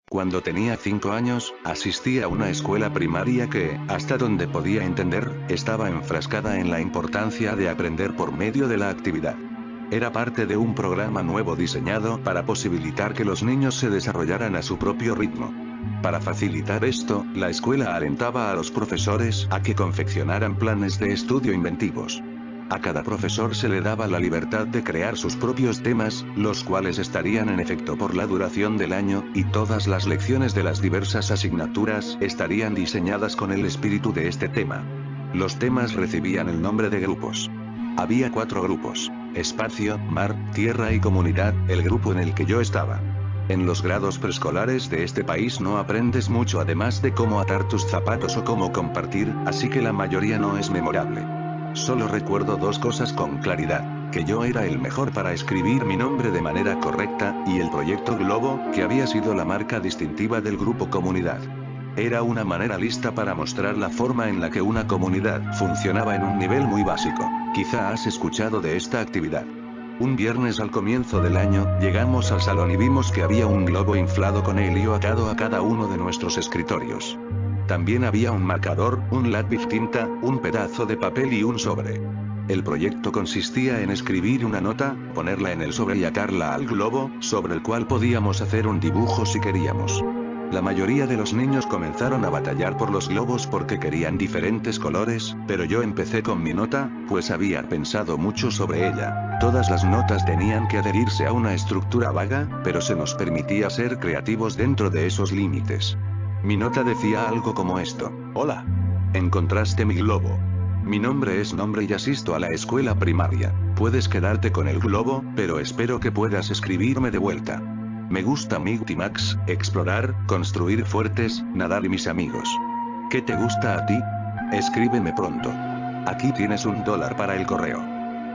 Cuando tenía 5 años, asistí a una escuela primaria que, hasta donde podía entender, estaba enfrascada en la importancia de aprender por medio de la actividad. Era parte de un programa nuevo diseñado para posibilitar que los niños se desarrollaran a su propio ritmo. Para facilitar esto, la escuela alentaba a los profesores a que confeccionaran planes de estudio inventivos. A cada profesor se le daba la libertad de crear sus propios temas, los cuales estarían en efecto por la duración del año, y todas las lecciones de las diversas asignaturas estarían diseñadas con el espíritu de este tema. Los temas recibían el nombre de grupos. Había 4 grupos: espacio, mar, tierra y comunidad, el grupo en el que yo estaba. En los grados preescolares de este país no aprendes mucho además de cómo atar tus zapatos o cómo compartir, así que la mayoría no es memorable. Solo recuerdo 2 cosas con claridad: que yo era el mejor para escribir mi nombre de manera correcta, y el proyecto Globo, que había sido la marca distintiva del grupo Comunidad. Era una manera lista para mostrar la forma en la que una comunidad funcionaba en un nivel muy básico. Quizá has escuchado de esta actividad. Un viernes al comienzo del año, llegamos al salón y vimos que había un globo inflado con helio atado a cada uno de nuestros escritorios. También había un marcador, un lápiz tinta, un pedazo de papel y un sobre. El proyecto consistía en escribir una nota, ponerla en el sobre y atarla al globo, sobre el cual podíamos hacer un dibujo si queríamos. La mayoría de los niños comenzaron a batallar por los globos porque querían diferentes colores, pero yo empecé con mi nota, pues había pensado mucho sobre ella. Todas las notas tenían que adherirse a una estructura vaga, pero se nos permitía ser creativos dentro de esos límites. Mi nota decía algo como esto: hola. Encontraste mi globo. Mi nombre es nombre y asisto a la escuela primaria. Puedes quedarte con el globo, pero espero que puedas escribirme de vuelta. Me gusta Mighty Max, explorar, construir fuertes, nadar y mis amigos. ¿Qué te gusta a ti? Escríbeme pronto. Aquí tienes $1 para el correo.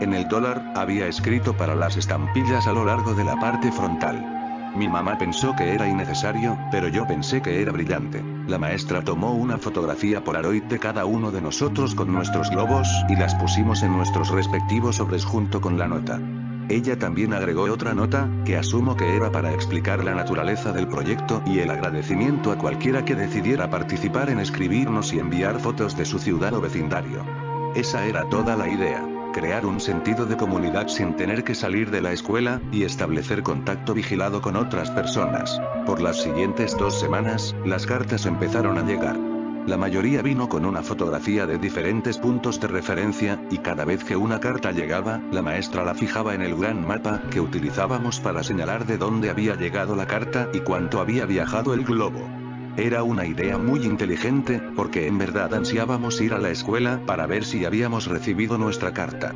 En el dólar, había escrito para las estampillas a lo largo de la parte frontal. Mi mamá pensó que era innecesario, pero yo pensé que era brillante. La maestra tomó una fotografía Polaroid de cada uno de nosotros con nuestros globos, y las pusimos en nuestros respectivos sobres junto con la nota. Ella también agregó otra nota, que asumo que era para explicar la naturaleza del proyecto y el agradecimiento a cualquiera que decidiera participar en escribirnos y enviar fotos de su ciudad o vecindario. Esa era toda la idea: crear un sentido de comunidad sin tener que salir de la escuela, y establecer contacto vigilado con otras personas. Por las siguientes 2 semanas, las cartas empezaron a llegar. La mayoría vino con una fotografía de diferentes puntos de referencia, y cada vez que una carta llegaba, la maestra la fijaba en el gran mapa que utilizábamos para señalar de dónde había llegado la carta y cuánto había viajado el globo. Era una idea muy inteligente, porque en verdad ansiábamos ir a la escuela para ver si habíamos recibido nuestra carta.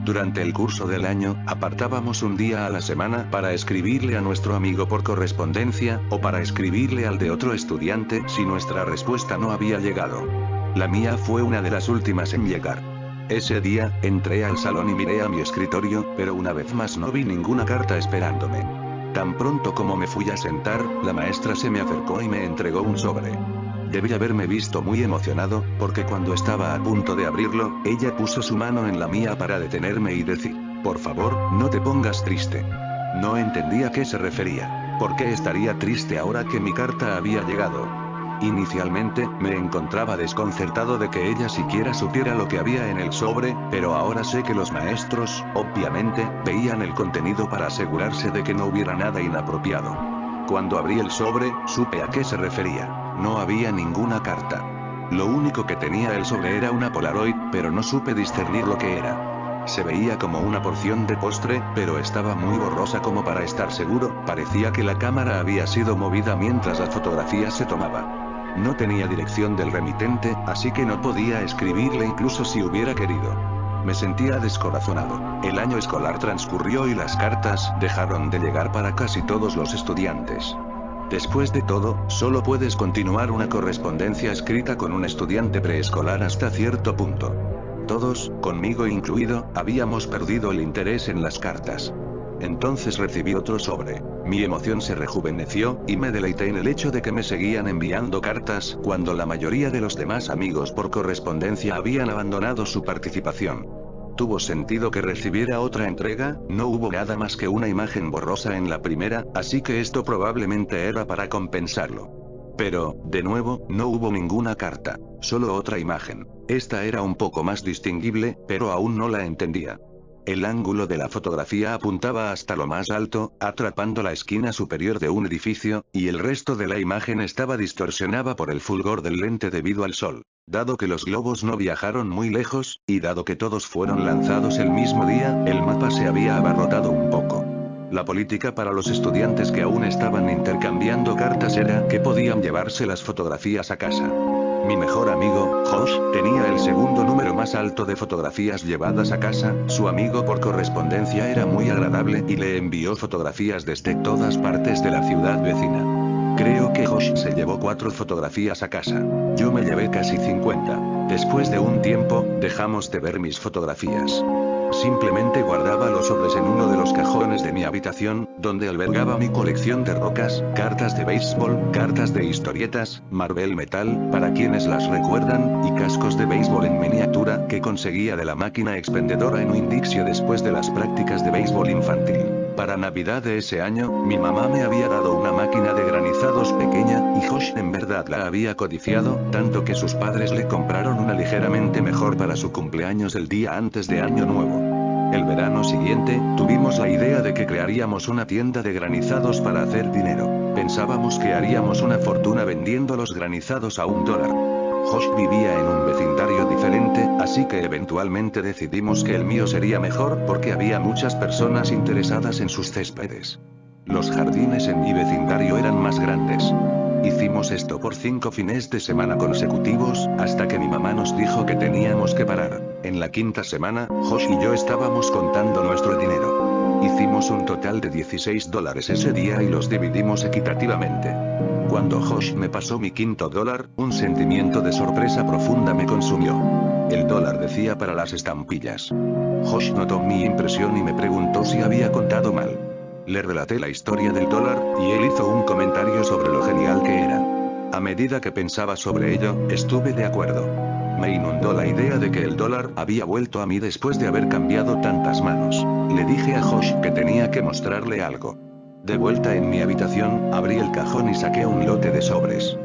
Durante el curso del año, apartábamos un día a la semana para escribirle a nuestro amigo por correspondencia, o para escribirle al de otro estudiante si nuestra respuesta no había llegado. La mía fue una de las últimas en llegar. Ese día, entré al salón y miré a mi escritorio, pero una vez más no vi ninguna carta esperándome. Tan pronto como me fui a sentar, la maestra se me acercó y me entregó un sobre. Debí haberme visto muy emocionado, porque cuando estaba a punto de abrirlo, ella puso su mano en la mía para detenerme y decir: por favor, no te pongas triste. No entendía a qué se refería. ¿Por qué estaría triste ahora que mi carta había llegado? Inicialmente, me encontraba desconcertado de que ella siquiera supiera lo que había en el sobre, pero ahora sé que los maestros, obviamente, veían el contenido para asegurarse de que no hubiera nada inapropiado. Cuando abrí el sobre, supe a qué se refería. No había ninguna carta. Lo único que tenía el sobre era una Polaroid, pero no supe discernir lo que era. Se veía como una porción de postre, pero estaba muy borrosa como para estar seguro. Parecía que la cámara había sido movida mientras la fotografía se tomaba. No tenía dirección del remitente, así que no podía escribirle incluso si hubiera querido. Me sentía descorazonado. El año escolar transcurrió y las cartas dejaron de llegar para casi todos los estudiantes. Después de todo, solo puedes continuar una correspondencia escrita con un estudiante preescolar hasta cierto punto. Todos, conmigo incluido, habíamos perdido el interés en las cartas. Entonces recibí otro sobre. Mi emoción se rejuveneció, y me deleité en el hecho de que me seguían enviando cartas, cuando la mayoría de los demás amigos por correspondencia habían abandonado su participación. Tuvo sentido que recibiera otra entrega, no hubo nada más que una imagen borrosa en la primera, así que esto probablemente era para compensarlo. Pero, de nuevo, no hubo ninguna carta, solo otra imagen. Esta era un poco más distinguible, pero aún no la entendía. El ángulo de la fotografía apuntaba hasta lo más alto, atrapando la esquina superior de un edificio, y el resto de la imagen estaba distorsionada por el fulgor del lente debido al sol. Dado que los globos no viajaron muy lejos, y dado que todos fueron lanzados el mismo día, el mapa se había abarrotado un poco. La política para los estudiantes que aún estaban intercambiando cartas era que podían llevarse las fotografías a casa. Mi mejor amigo, Josh, tenía el segundo número más alto de fotografías llevadas a casa, su amigo por correspondencia era muy agradable y le envió fotografías desde todas partes de la ciudad vecina. Creo que Josh se llevó 4 fotografías a casa. Yo me llevé casi 50. Después de un tiempo, dejamos de ver mis fotografías. Simplemente guardaba los sobres en uno de los cajones de mi habitación, donde albergaba mi colección de rocas, cartas de béisbol, cartas de historietas, Marvel Metal, para quienes las recuerdan, y cascos de béisbol en miniatura que conseguía de la máquina expendedora en Winn-Dixie después de las prácticas de béisbol infantil. Para Navidad de ese año, mi mamá me había dado una máquina de granizados pequeña, y Josh en verdad la había codiciado, tanto que sus padres le compraron una ligeramente mejor para su cumpleaños el día antes de Año Nuevo. El verano siguiente, tuvimos la idea de que crearíamos una tienda de granizados para hacer dinero. Pensábamos que haríamos una fortuna vendiendo los granizados a $1. Josh vivía en un vecindario diferente, así que eventualmente decidimos que el mío sería mejor porque había muchas personas interesadas en sus céspedes. Los jardines en mi vecindario eran más grandes. Hicimos esto por 5 fines de semana consecutivos, hasta que mi mamá nos dijo que teníamos que parar. En la 5ª semana, Josh y yo estábamos contando nuestro dinero. Hicimos un total de $16 ese día y los dividimos equitativamente. Cuando Josh me pasó mi $5, un sentimiento de sorpresa profunda me consumió. El dólar decía para las estampillas. Josh notó mi impresión y me preguntó si había contado mal. Le relaté la historia del dólar, y él hizo un comentario sobre lo genial que era. A medida que pensaba sobre ello, estuve de acuerdo. Me inundó la idea de que el dólar había vuelto a mí después de haber cambiado tantas manos. Le dije a Josh que tenía que mostrarle algo. De vuelta en mi habitación, abrí el cajón y saqué un lote de sobres.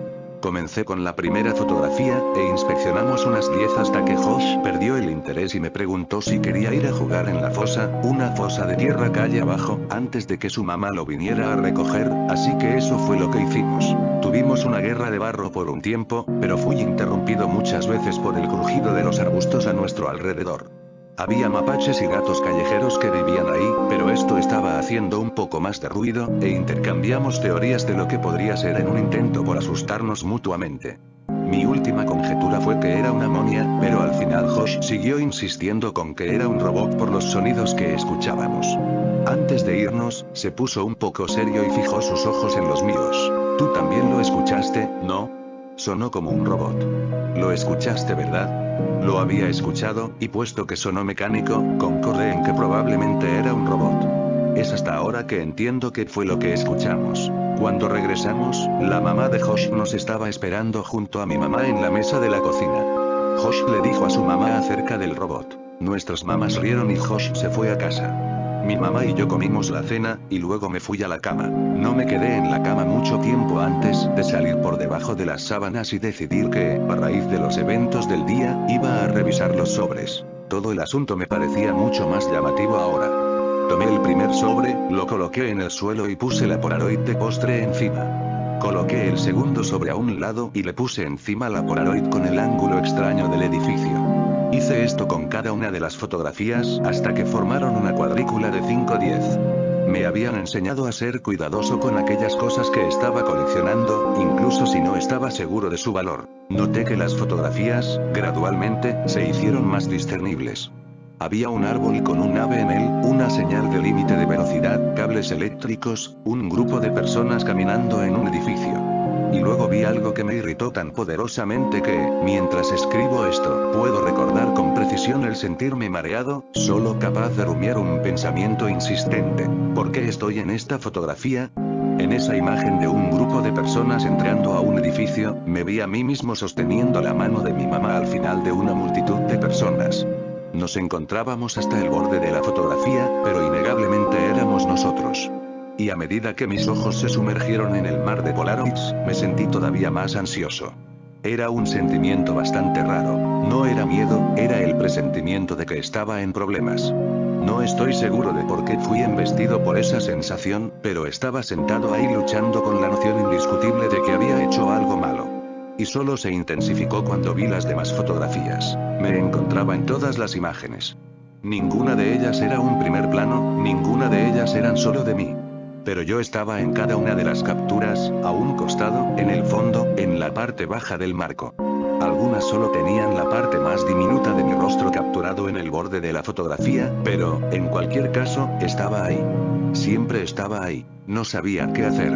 Comencé con la primera fotografía, e inspeccionamos unas 10 hasta que Josh perdió el interés y me preguntó si quería ir a jugar en la fosa, una fosa de tierra calle abajo, antes de que su mamá lo viniera a recoger, así que eso fue lo que hicimos. Tuvimos una guerra de barro por un tiempo, pero fui interrumpido muchas veces por el crujido de los arbustos a nuestro alrededor. Había mapaches y gatos callejeros que vivían ahí, pero esto estaba haciendo un poco más de ruido, e intercambiamos teorías de lo que podría ser en un intento por asustarnos mutuamente. Mi última conjetura fue que era una momia, pero al final Josh siguió insistiendo con que era un robot por los sonidos que escuchábamos. Antes de irnos, se puso un poco serio y fijó sus ojos en los míos. ¿Tú también lo escuchaste, no? Sonó como un robot. Lo escuchaste, ¿verdad? Lo había escuchado, y puesto que sonó mecánico, concordé en que probablemente era un robot. Es hasta ahora que entiendo qué fue lo que escuchamos. Cuando regresamos, la mamá de Josh nos estaba esperando junto a mi mamá en la mesa de la cocina. Josh le dijo a su mamá acerca del robot. Nuestras mamás rieron y Josh se fue a casa. Mi mamá y yo comimos la cena, y luego me fui a la cama. No me quedé en la cama mucho tiempo antes de salir por debajo de las sábanas y decidir que, a raíz de los eventos del día, iba a revisar los sobres. Todo el asunto me parecía mucho más llamativo ahora. Tomé el primer sobre, lo coloqué en el suelo y puse la Polaroid de postre encima. Coloqué el segundo sobre a un lado y le puse encima la Polaroid con el ángulo extraño del edificio. Hice esto con cada una de las fotografías hasta que formaron una cuadrícula de 5-10. Me habían enseñado a ser cuidadoso con aquellas cosas que estaba coleccionando, incluso si no estaba seguro de su valor. Noté que las fotografías, gradualmente, se hicieron más discernibles. Había un árbol con un ave en él, una señal de límite de velocidad, cables eléctricos, un grupo de personas caminando en un edificio. Y luego vi algo que me irritó tan poderosamente que, mientras escribo esto, puedo recordar con precisión el sentirme mareado, solo capaz de rumiar un pensamiento insistente. ¿Por qué estoy en esta fotografía? En esa imagen de un grupo de personas entrando a un edificio, me vi a mí mismo sosteniendo la mano de mi mamá al final de una multitud de personas. Nos encontrábamos hasta el borde de la fotografía, pero innegablemente éramos nosotros. Y a medida que mis ojos se sumergieron en el mar de Polaroids, me sentí todavía más ansioso. Era un sentimiento bastante raro. No era miedo, era el presentimiento de que estaba en problemas. No estoy seguro de por qué fui embestido por esa sensación, pero estaba sentado ahí luchando con la noción indiscutible de que había hecho algo malo. Y solo se intensificó cuando vi las demás fotografías. Me encontraba en todas las imágenes. Ninguna de ellas era un primer plano, ninguna de ellas eran solo de mí. Pero yo estaba en cada una de las capturas, a un costado, en el fondo, en la parte baja del marco. Algunas solo tenían la parte más diminuta de mi rostro capturado en el borde de la fotografía, pero, en cualquier caso, estaba ahí. Siempre estaba ahí. No sabía qué hacer.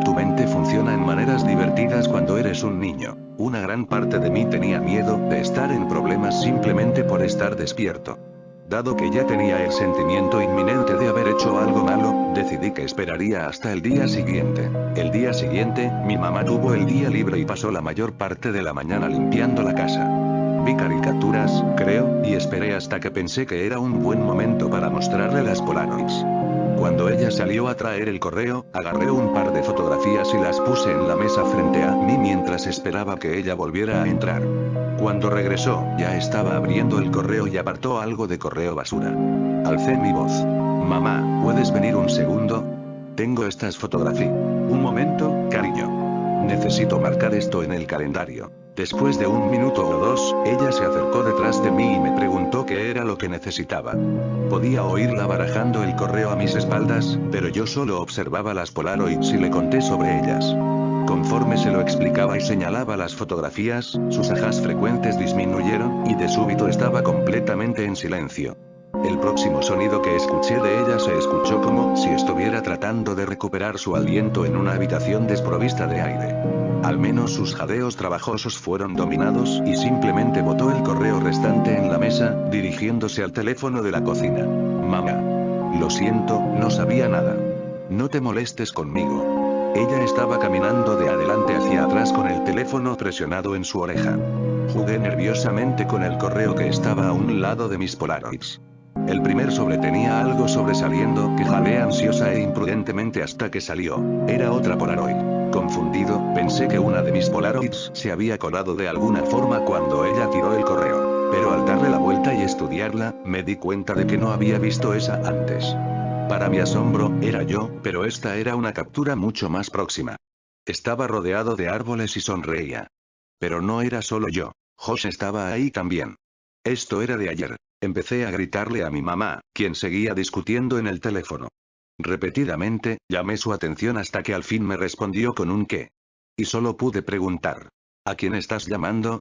Tu mente funciona en maneras divertidas cuando eres un niño. Una gran parte de mí tenía miedo de estar en problemas simplemente por estar despierto. Dado que ya tenía el sentimiento inminente de haber hecho algo malo, decidí que esperaría hasta el día siguiente. El día siguiente, mi mamá tuvo el día libre y pasó la mayor parte de la mañana limpiando la casa. Vi caricaturas, creo, y esperé hasta que pensé que era un buen momento para mostrarle las Polaroids. Cuando ella salió a traer el correo, agarré un par de fotografías y las puse en la mesa frente a mí mientras esperaba que ella volviera a entrar. Cuando regresó, ya estaba abriendo el correo y apartó algo de correo basura. Alcé mi voz. Mamá, ¿puedes venir un segundo? Tengo estas fotografías. Un momento, cariño. Necesito marcar esto en el calendario. Después de un minuto o dos, ella se acercó detrás de mí y me preguntó qué era lo que necesitaba. Podía oírla barajando el correo a mis espaldas, pero yo solo observaba las Polaroids y le conté sobre ellas. Conforme se lo explicaba y señalaba las fotografías, sus ajas frecuentes disminuyeron, y de súbito estaba completamente en silencio. El próximo sonido que escuché de ella se escuchó como si estuviera tratando de recuperar su aliento en una habitación desprovista de aire. Al menos sus jadeos trabajosos fueron dominados, y simplemente botó el correo restante en la mesa, dirigiéndose al teléfono de la cocina. Mamá. Lo siento, no sabía nada. No te molestes conmigo. Ella estaba caminando de adelante hacia atrás con el teléfono presionado en su oreja. Jugué nerviosamente con el correo que estaba a un lado de mis Polaroids. El primer sobre tenía algo sobresaliendo que jalé ansiosa e imprudentemente hasta que salió. Era otra Polaroid. Confundido, pensé que una de mis Polaroids se había colado de alguna forma cuando ella tiró el correo. Pero al darle la vuelta y estudiarla, me di cuenta de que no había visto esa antes. Para mi asombro, era yo, pero esta era una captura mucho más próxima. Estaba rodeado de árboles y sonreía. Pero no era solo yo. Josh estaba ahí también. Esto era de ayer. Empecé a gritarle a mi mamá, quien seguía discutiendo en el teléfono. Repetidamente, llamé su atención hasta que al fin me respondió con un qué. Y solo pude preguntar. ¿A quién estás llamando?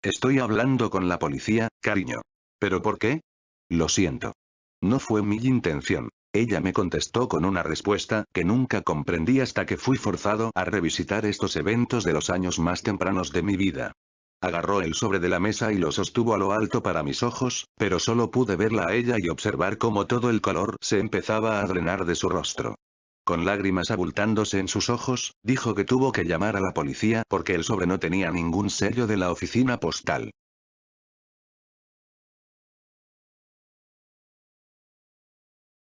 Estoy hablando con la policía, cariño. ¿Pero por qué? Lo siento. No fue mi intención. Ella me contestó con una respuesta que nunca comprendí hasta que fui forzado a revisitar estos eventos de los años más tempranos de mi vida. Agarró el sobre de la mesa y lo sostuvo a lo alto para mis ojos, pero solo pude verla a ella y observar cómo todo el color se empezaba a drenar de su rostro. Con lágrimas abultándose en sus ojos, dijo que tuvo que llamar a la policía porque el sobre no tenía ningún sello de la oficina postal.